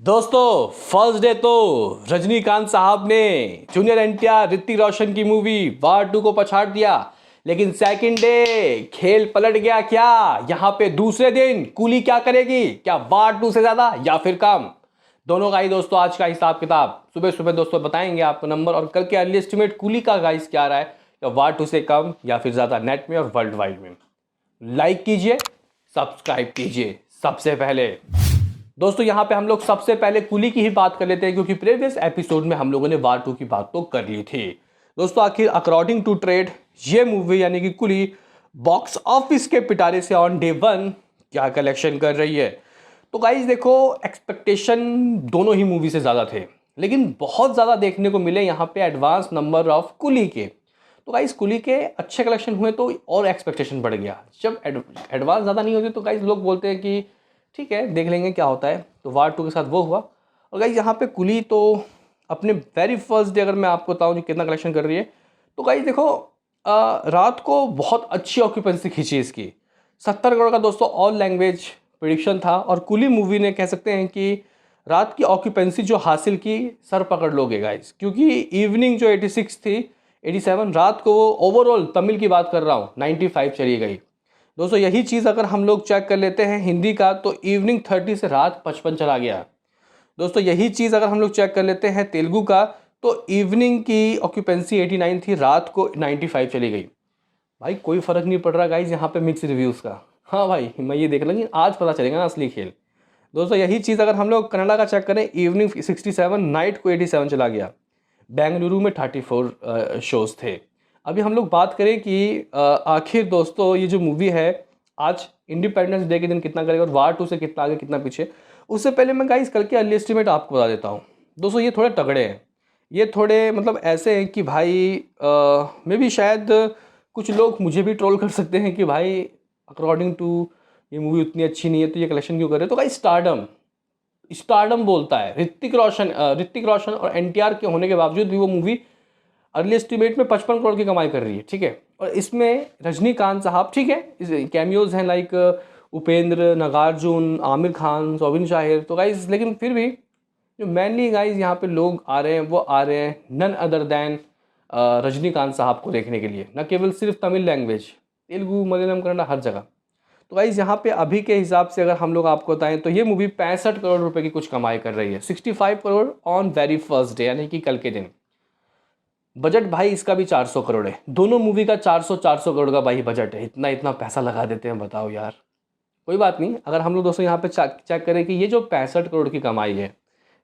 दोस्तों first day तो रजनीकांत साहब ने जूनियर एनटीआर ऋतिक रोशन की मूवी वार 2 को पछाड़ दिया। लेकिन सेकंड डे खेल पलट गया। क्या यहाँ पे दूसरे दिन कूली क्या करेगी? क्या वार 2 से ज्यादा या फिर कम? दोनों का ही दोस्तों आज का हिसाब किताब सुबह सुबह दोस्तों बताएंगे आपको नंबर और कल के अर्ली एस्टिमेट कूली का गाइस क्या आ रहा है, या वार 2 से कम या फिर ज्यादा नेट में और वर्ल्ड वाइड में। लाइक कीजिए, सब्सक्राइब कीजिए। सबसे पहले दोस्तों यहाँ पे हम लोग सबसे पहले कुली की ही बात कर लेते हैं, क्योंकि प्रीवियस एपिसोड में हम लोगों ने वार 2 की बात तो कर ली थी। दोस्तों आखिर अकॉर्डिंग टू ट्रेड ये मूवी यानी कि कुली बॉक्स ऑफिस के पिटारे से ऑन डे 1 क्या कलेक्शन कर रही है। तो गाइज देखो, एक्सपेक्टेशन दोनों ही मूवी से ज़्यादा थे, लेकिन बहुत ज़्यादा देखने को मिले यहाँ पे एडवांस नंबर ऑफ कुली के। तो गाइज कुली के अच्छे कलेक्शन हुए तो और एक्सपेक्टेशन बढ़ गया। जब एडवांस ज़्यादा नहीं होते तो गाइज लोग बोलते हैं कि ठीक है देख लेंगे क्या होता है। तो वार 2 के साथ वो हुआ। और गाइज यहाँ पे कुली तो अपने वेरी फर्स्ट डे अगर मैं आपको बताऊँ कि कितना कलेक्शन कर रही है, तो गाइज देखो रात को बहुत अच्छी ऑक्यूपेंसी खींची इसकी। 70 करोड़ का दोस्तों ऑल लैंग्वेज प्रिडिक्शन था, और कुली मूवी ने कह सकते हैं कि रात की ऑक्यूपेंसी जो हासिल की सर पकड़ लोगे गाइज, क्योंकि इवनिंग जो 86 थी 87, रात को वो ओवरऑल तमिल की बात कर रहा हूँ 95 चली गई। दोस्तों यही चीज़ अगर हम लोग चेक कर लेते हैं हिंदी का, तो इवनिंग 30 से रात 55 चला गया। दोस्तों यही चीज़ अगर हम लोग चेक कर लेते हैं तेलुगु का, तो इवनिंग की ऑक्यूपेंसी 89 थी, रात को 95 चली गई। भाई कोई फ़र्क नहीं पड़ रहा गाइज यहाँ पे मिक्स रिव्यूज़ का। हाँ भाई मैं ये देख लूँगी, आज पता चलेगा ना असली खेल। दोस्तों यही चीज़ अगर हम लोग कनाडा का चेक करें, इवनिंग 67, नाइट को 87 चला गया। बेंगलुरु में 34 शोज़ थे। अभी हम लोग बात करें कि आखिर दोस्तों ये जो मूवी है आज इंडिपेंडेंस डे के दिन कितना करेगा और वार 2 से कितना आगे कितना पीछे, उससे पहले मैं गाइस कल के अर्ली एस्टिमेट आपको बता देता हूँ। दोस्तों ये थोड़े तगड़े हैं, ये थोड़े मतलब ऐसे हैं कि भाई मे भी शायद कुछ लोग मुझे भी ट्रोल कर सकते हैं कि भाई अकॉर्डिंग टू ये मूवी उतनी अच्छी नहीं है तो ये कलेक्शन क्यों कर रहे हो। तो गाइस स्टारडम स्टारडम बोलता है। ऋतिक रोशन और एनटीआर के होने के बावजूद भी वो मूवी अर्ली एस्टिमेट में 55 करोड़ की कमाई कर रही है, ठीक है। और इसमें रजनीकांत साहब, ठीक है, कैमियोज हैं लाइक उपेंद्र, नागार्जुन, आमिर खान, सोबिन शाहिर। तो गाइज लेकिन फिर भी जो मेनली गाइज यहाँ पे लोग आ रहे हैं वो आ रहे हैं नन अदर दैन रजनीकांत साहब को देखने के लिए, न केवल सिर्फ तमिल लैंग्वेज, तेलुगु, मलयालम, कन्नड़ा, हर जगह। तो गाइज यहाँ पे अभी के हिसाब से अगर हम लोग आपको बताएं तो ये मूवी 65 करोड़ रुपए की कुछ कमाई कर रही है। 65 crore on very first day यानी कि कल के दिन। बजट भाई इसका भी 400 करोड़ है। दोनों मूवी का 400 करोड़ का भाई बजट है। इतना इतना पैसा लगा देते हैं, बताओ यार। कोई बात नहीं, अगर हम लोग दोस्तों यहाँ पे चेक करें कि ये जो 65 करोड़ की कमाई है,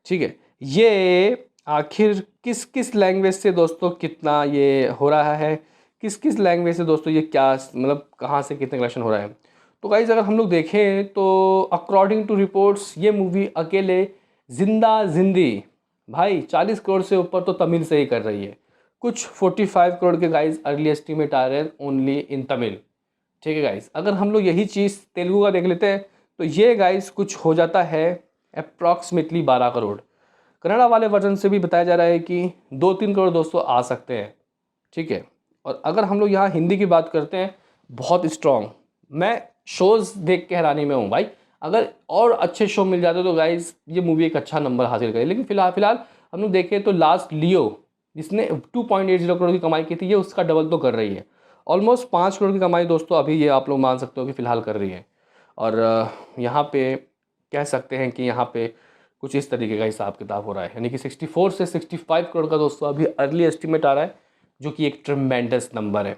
ठीक है, ये आखिर किस किस लैंग्वेज से दोस्तों कितना ये हो रहा है, किस किस लैंग्वेज से दोस्तों ये क्या मतलब कहाँ से कितने कलेक्शन हो रहा है। तो गाइज अगर हम लोग देखें तो अकॉर्डिंग टू रिपोर्ट्स ये मूवी अकेले जिंदा जिंदी भाई 40 करोड़ से ऊपर तो तमिल से ही कर रही है। कुछ 45 करोड़ के गाइज अर्ली एस्टिमेट आ रहे हैं ओनली इन तमिल, ठीक है गाइज। अगर हम लोग यही चीज़ तेलुगु का देख लेते हैं तो ये गाइज कुछ हो जाता है अप्रॉक्सीमेटली 12 करोड़। कन्नड़ा वाले वर्जन से भी बताया जा रहा है कि 2-3 करोड़ दोस्तों आ सकते हैं, ठीक है। और अगर हम लोग यहाँ हिंदी की बात करते हैं, बहुत स्ट्रॉन्ग, मैं शोज़ देख के हैरानी में हूँ भाई। अगर और अच्छे शो मिल जाते तो गाइज ये मूवी एक अच्छा नंबर हासिल करे। लेकिन फिलहाल हम लोग देखें तो लास्ट लियो जिसने 2.80 करोड़ की कमाई की थी, ये उसका डबल तो कर रही है। ऑलमोस्ट 5 करोड़ की कमाई दोस्तों अभी ये आप लोग मान सकते हो कि फ़िलहाल कर रही है। और यहाँ पे कह सकते हैं कि यहाँ पे कुछ इस तरीके का हिसाब किताब हो रहा है, यानी कि 64 से 65 करोड़ का दोस्तों अभी अर्ली एस्टिमेट आ रहा है, जो कि एक ट्रिमेंडस नंबर है,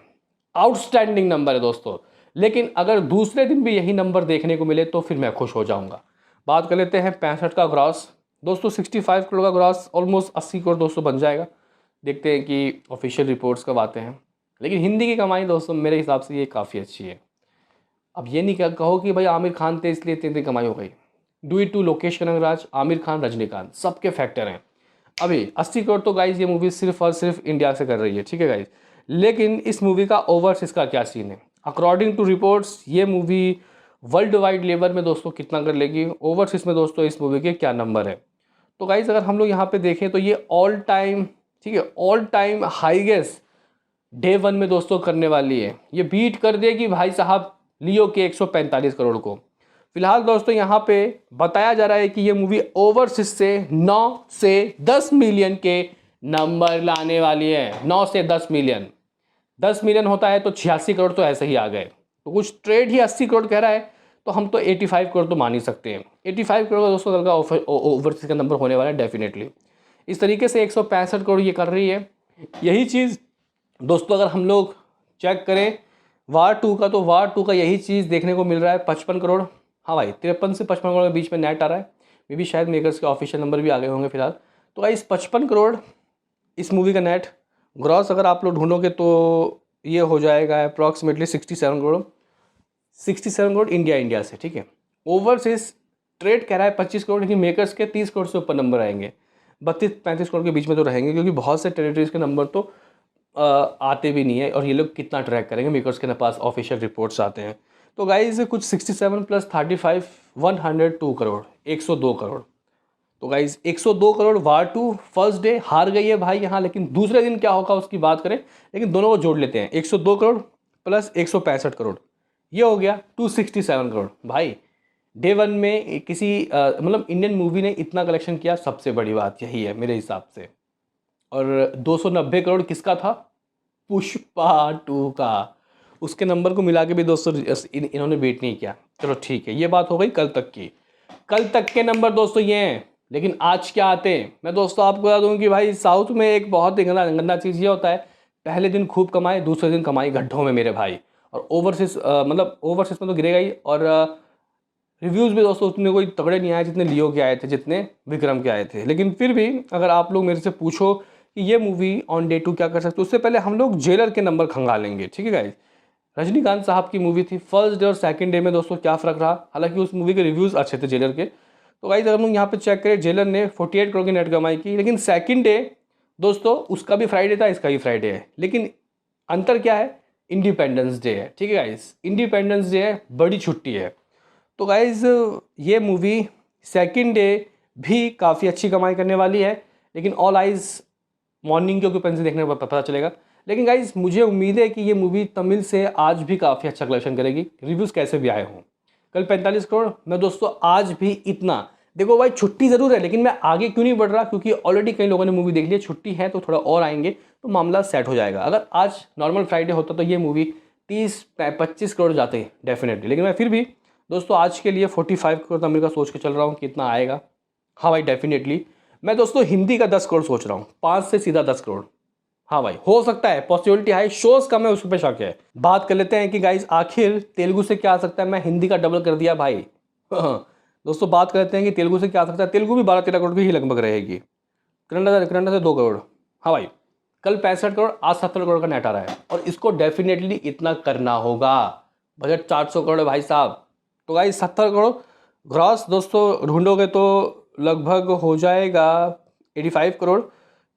आउटस्टैंडिंग नंबर है दोस्तों। लेकिन अगर दूसरे दिन भी यही नंबर देखने को मिले तो फिर मैं खुश हो जाऊंगा। बात कर लेते हैं 65 का ग्रॉस। दोस्तों 65 करोड़ का ग्रॉस ऑलमोस्ट 80 करोड़ दोस्तों बन जाएगा। देखते हैं कि ऑफिशियल रिपोर्ट्स कब आते हैं। लेकिन हिंदी की कमाई दोस्तों मेरे हिसाब से ये काफ़ी अच्छी है। अब ये नहीं कहो कि भाई आमिर खान थे इसलिए इतनी कमाई हो गई। डू इट टू लोकेश कनगराज, आमिर खान, रजनीकांत, सबके फैक्टर हैं। अभी 80 करोड़ तो गाइज ये मूवी सिर्फ और सिर्फ इंडिया से कर रही है, ठीक है गाइज। लेकिन इस मूवी का ओवरसीज का क्या सीन है? अकॉर्डिंग टू रिपोर्ट्स ये मूवी वर्ल्ड वाइड लेवल में दोस्तों कितना कर लेगी, ओवरसीज में दोस्तों इस मूवी के क्या नंबर है। तो गाइज अगर हम लोग यहाँ पे देखें तो ये ऑल टाइम, ठीक है, ऑल टाइम हाईएस्ट डे 1 में दोस्तों करने वाली है। ये बीट कर देगी भाई साहब लियो के 145 करोड़ को। फिलहाल दोस्तों यहाँ पे बताया जा रहा है कि ये मूवी ओवरसीज से 9 से 10 मिलियन के नंबर लाने वाली है। 9 से 10 मिलियन, 10 मिलियन होता है तो 86 करोड़ तो ऐसे ही आ गए। तो कुछ ट्रेड ही 80 करोड़ कह रहा है, तो हम तो 85 करोड़ तो मान ही सकते हैं। 85 करोड़ दोस्तों कल का ओवरसीज का नंबर होने वाला है डेफिनेटली। इस तरीके से 165 करोड़ ये कर रही है। यही चीज़ दोस्तों अगर हम लोग चेक करें वार 2 का, तो वार 2 का यही चीज़ देखने को मिल रहा है 55 करोड़। हाँ भाई, 53 से 55 करोड़ के बीच में नेट आ रहा है। मे भी शायद मेकर्स के ऑफिशियल नंबर भी आ गए होंगे फिलहाल। तो भाई इस 55 करोड़ इस मूवी का नेट ग्रॉस अगर आप लोग ढूंढोगे तो ये हो जाएगा अप्रॉक्सीमेटली 67 करोड़। 67 करोड़ इंडिया से, ठीक है। ओवरसीज ट्रेड कह रहा है 25 करोड़, लेकिन मेकर्स के 30 करोड़ से ऊपर नंबर आएंगे। 32-35 करोड़ के बीच में तो रहेंगे, क्योंकि बहुत से टेरिटरीज के नंबर तो आते भी नहीं है, और ये लोग कितना ट्रैक करेंगे, मेकर्स के पास ऑफिशियल रिपोर्ट्स आते हैं। तो गाइज कुछ 67 प्लस 35 102 करोड़, 102 करोड़। तो गाइज 102 करोड़ वार 2 फर्स्ट डे हार गई है भाई यहाँ, लेकिन दूसरे दिन क्या होगा उसकी बात करें, लेकिन दोनों को जोड़ लेते हैं। 102 करोड़ प्लस 165 करोड़, ये हो गया 267 करोड़। भाई डे वन में किसी मतलब इंडियन मूवी ने इतना कलेक्शन किया, सबसे बड़ी बात यही है मेरे हिसाब से। और 290 करोड़ किसका था? पुष्पा 2 का। उसके नंबर को मिला के भी दोस्तों इन्होंने बीट नहीं किया। चलो ठीक है, ये बात हो गई कल तक की। कल तक के नंबर दोस्तों ये हैं, लेकिन आज क्या आते हैं मैं दोस्तों आपको बता दूं कि भाई साउथ में एक बहुत ही गंदा चीज़ ये होता है, पहले दिन खूब कमाए, दूसरे दिन कमाई गड्ढों में मेरे भाई। और ओवरसीज मतलब ओवरसीज में तो गिरेगा ही, और रिव्यूज़ भी दोस्तों उतने कोई तगड़े नहीं आए जितने लियो के आए थे, जितने विक्रम के आए थे। लेकिन फिर भी अगर आप लोग मेरे से पूछो कि ये मूवी ऑन डे 2 क्या कर सकते, उससे पहले हम लोग जेलर के नंबर खंगालेंगे, ठीक है गाइज। रजनीकांत साहब की मूवी थी, फर्स्ट डे और सेकंड डे में दोस्तों क्या फ़र्क रहा, हालांकि उस मूवी के रिव्यूज़ अच्छे थे जेलर के। तो गाइज अगर हम लोग यहाँ पे चेक करें, जेलर ने 48 करोड़ की नेट कमाई की, लेकिन सेकंड डे दोस्तों उसका भी फ्राइडे था, इसका भी फ्राइडे है, लेकिन अंतर क्या है, इंडिपेंडेंस डे है, ठीक है गाइज। इंडिपेंडेंस डे है, बड़ी छुट्टी है। तो गाइज ये मूवी सेकंड डे भी काफ़ी अच्छी कमाई करने वाली है, लेकिन ऑल आइज़ मॉर्निंग की ऑक्यूपेंसी देखने पर पता चलेगा। लेकिन गाइज मुझे उम्मीद है कि ये मूवी तमिल से आज भी काफ़ी अच्छा कलेक्शन करेगी, रिव्यूज़ कैसे भी आए हों। कल 45 करोड़, मैं दोस्तों आज भी इतना, देखो भाई छुट्टी ज़रूर है, लेकिन मैं आगे क्यों नहीं बढ़ रहा, क्योंकि ऑलरेडी कई लोगों ने मूवी देख ली है। छुट्टी है तो थोड़ा और आएंगे तो मामला सेट हो जाएगा। अगर आज नॉर्मल फ्राइडे होता तो ये मूवी 30-25 करोड़ जाते डेफिनेटली, लेकिन मैं फिर भी दोस्तों आज के लिए 45 करोड़ तमिल का सोच के चल रहा हूँ कि इतना आएगा। हाँ भाई डेफिनेटली। मैं दोस्तों हिंदी का 10 करोड़ सोच रहा हूँ, 5 से सीधा 10 करोड़। हाँ भाई हो सकता है, पॉसिबिलिटी हाई, शोज कम है उस पर शक है। बात कर लेते हैं कि गाइज आखिर तेलुगु से क्या आ सकता है। मैं हिंदी का डबल कर दिया भाई। दोस्तों बात करते हैं कि तेलुगु से क्या आ सकता है। तेलुगु भी 12-13 करोड़ की ही लगभग रहेगी। कन्नडा से 2 करोड़। हाँ भाई कल 65 करोड़, आज 70 करोड़ का नेट आ रहा है, और इसको डेफिनेटली इतना करना होगा। बजट 400 करोड़ है भाई साहब। तो गाइज 70 करोड़ ग्रॉस दोस्तों ढूंढोगे तो लगभग हो जाएगा 85 करोड़,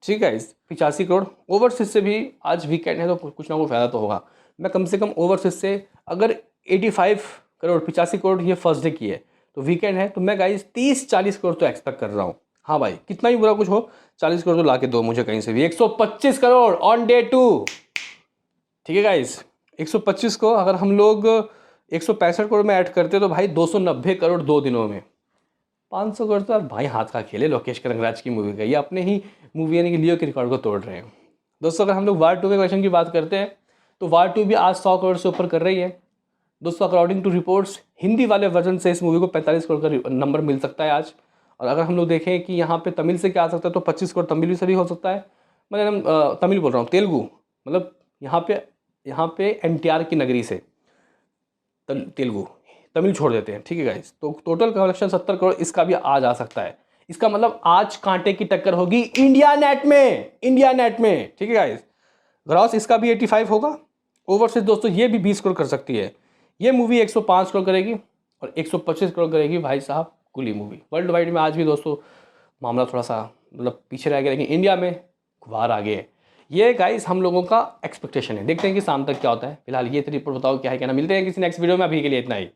ठीक है। 85 करोड़ ओवरसीज से भी आज वीकेंड है तो कुछ ना कुछ फ़ायदा तो होगा। मैं कम से कम ओवरसीज से अगर 85 करोड़ 85 करोड़ ये फर्स्ट डे की है, तो वीकेंड है तो मैं गाइज 30-40 करोड़ तो एक्सपेक्ट कर रहा हूँ। हाँ भाई कितना ही बुरा कुछ हो, 40 करोड़ तो ला के दो मुझे कहीं से भी। 125 करोड़ ऑन डे 2, ठीक है गाइज। 125 को अगर हम लोग 165 करोड़ में ऐड करते तो भाई 290 करोड़ 2 दिनों में। 500 करोड़ तो भाई हाथ का खेले लोकेश कनगराज की मूवी का, ये अपने ही मूवी यानी कि लियो के रिकॉर्ड को तोड़ रहे हैं। दोस्तों अगर हम लोग वार 2 के कलेक्शन की बात करते हैं तो वार 2 भी आज 100 करोड़ से ऊपर कर रही है दोस्तों। अकॉर्डिंग टू रिपोर्ट्स हिंदी वाले वर्जन से इस मूवी को 45 करोड़ का नंबर मिल सकता है आज। और अगर हम लोग देखें कि यहाँ पे तमिल से क्या आ सकता है, तो 25 करोड़ तमिल से भी हो सकता है। मतलब तमिल बोल रहा हूँ, तेलुगु, मतलब यहाँ पे NTR की नगरी से तेलुगु, तमिल छोड़ देते हैं, ठीक है गाइस। तो टोटल कलेक्शन 70 करोड़ इसका भी आज आ सकता है। इसका मतलब आज कांटे की टक्कर होगी इंडिया नेट में, ठीक है गाइस। ग्रॉस इसका भी 85 होगा। ओवरसीज दोस्तों ये भी 20 करोड़ कर सकती है। ये मूवी 105 करोड़ करेगी और 125 करोड़ करेगी भाई साहब कुली मूवी। वर्ल्ड वाइड में आज भी दोस्तों मामला थोड़ा सा मतलब पीछे रह गया, लेकिन इंडिया में बाहर आगे है। ये गाइस हम लोगों का एक्सपेक्टेशन है, देखते हैं कि शाम तक क्या होता है। फिलहाल ये रिपोर्ट बताओ क्या है कहना। मिलते हैं किसी नेक्स्ट वीडियो में, अभी के लिए इतना ही।